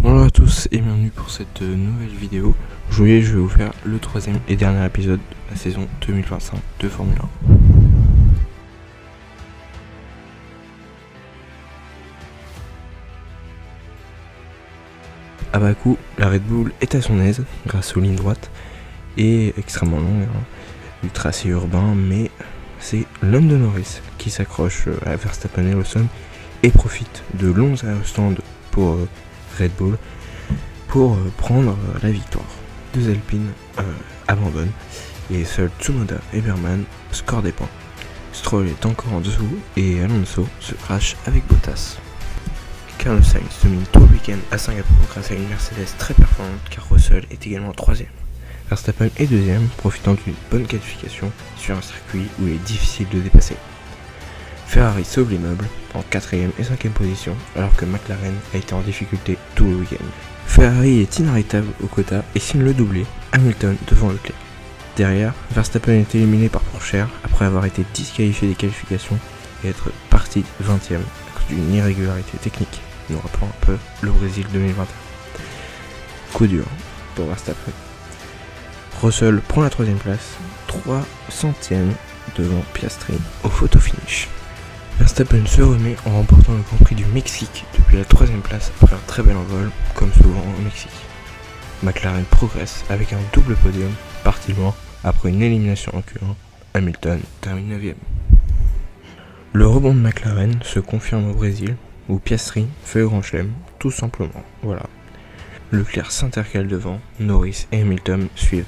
Bonjour à tous et bienvenue pour cette nouvelle vidéo. Aujourd'hui je vais vous faire le troisième et dernier épisode de la saison 2025 de Formule 1. À Bakou, la Red Bull est à son aise grâce aux lignes droites et extrêmement longues, du tracé urbain, mais c'est l'homme de Norris qui s'accroche à Verstappen et Lawson et profite de longs aérostands pour Red Bull pour prendre la victoire. Deux Alpines abandonnent et seuls Tsunoda et Berman scorent des points. Stroll est encore en dessous et Alonso se crache avec Bottas. Carlos Sainz domine tout le week-end à Singapour grâce à une Mercedes très performante car Russell est également troisième. Verstappen est deuxième, profitant d'une bonne qualification sur un circuit où il est difficile de dépasser. Ferrari sauve les meubles en 4ème et 5ème position alors que McLaren a été en difficulté tout le week-end. Ferrari est inarrêtable au quota et signe le doublé, Hamilton devant Leclerc. Derrière, Verstappen est éliminé par Pourchaire après avoir été disqualifié des qualifications et être parti 20ème à cause d'une irrégularité technique, nous rappelant un peu le Brésil 2021. Coup dur pour Verstappen. Russell prend la 3ème place, 3 centièmes devant Piastri au photo finish. Verstappen se remet en remportant le Grand Prix du Mexique depuis la 3ème place après un très bel envol, comme souvent au Mexique. McLaren progresse avec un double podium, parti loin après une élimination en Q1, Hamilton termine 9ème. Le rebond de McLaren se confirme au Brésil, où Piastri fait le grand chelem, tout simplement, voilà. Leclerc s'intercale devant, Norris et Hamilton suivent.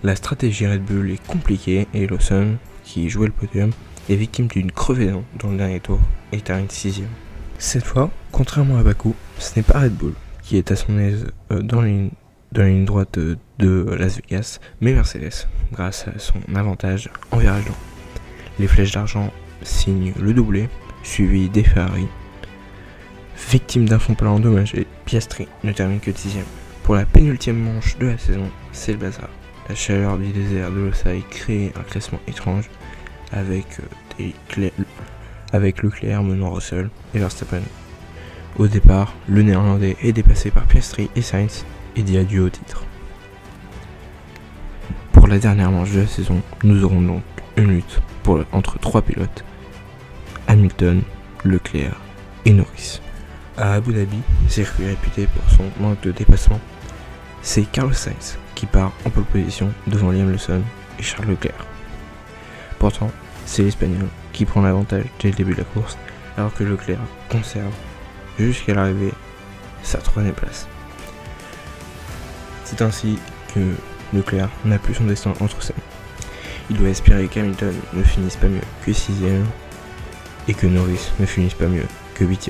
La stratégie Red Bull est compliquée et Lawson, qui jouait le podium, est victime d'une crevaison dans le dernier tour et termine 6ème. Cette fois, contrairement à Bakou, ce n'est pas Red Bull qui est à son aise dans la ligne droite de Las Vegas, mais Mercedes, grâce à son avantage en virage lent. Les flèches d'argent signent le doublé, suivi des Ferrari. Victime d'un fond plat endommagé, Piastri ne termine que 10ème. Pour la pénultième manche de la saison, c'est le bazar. La chaleur du désert de Losail crée un classement étrange, avec Leclerc menant Russell et Verstappen. Au départ, le néerlandais est dépassé par Piastri et Sainz et dit adieu au titre. Pour la dernière manche de la saison, nous aurons donc une lutte entre 3 pilotes, Hamilton, Leclerc et Norris. À Abu Dhabi, circuit réputé pour son manque de dépassement, c'est Carlos Sainz qui part en pole position devant Liam Lawson et Charles Leclerc. Pourtant, c'est l'Espagnol qui prend l'avantage dès le début de la course, alors que Leclerc conserve jusqu'à l'arrivée sa 3ème place. C'est ainsi que Leclerc n'a plus son destin entre ses mains. Il doit espérer qu'Hamilton ne finisse pas mieux que 6ème et que Norris ne finisse pas mieux que 8ème.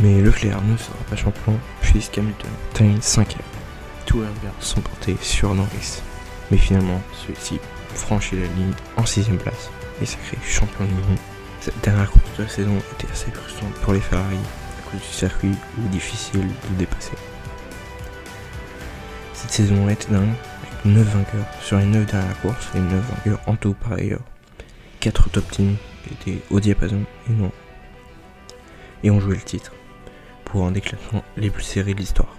Mais Leclerc ne sera pas champion puisqu'Hamilton termine 5ème. Tous les regards sont portés sur Norris, mais finalement celui-ci franchit la ligne en 6ème place et sacré champion du monde. Cette dernière course de la saison était assez frustrante pour les Ferrari à cause du circuit difficile de dépasser. Cette saison a été dingue, avec 9 vainqueurs sur les 9 dernières courses et 9 vainqueurs en tout par ailleurs. 4 top teams étaient au diapason et ont joué le titre pour un des classements les plus serrés de l'histoire.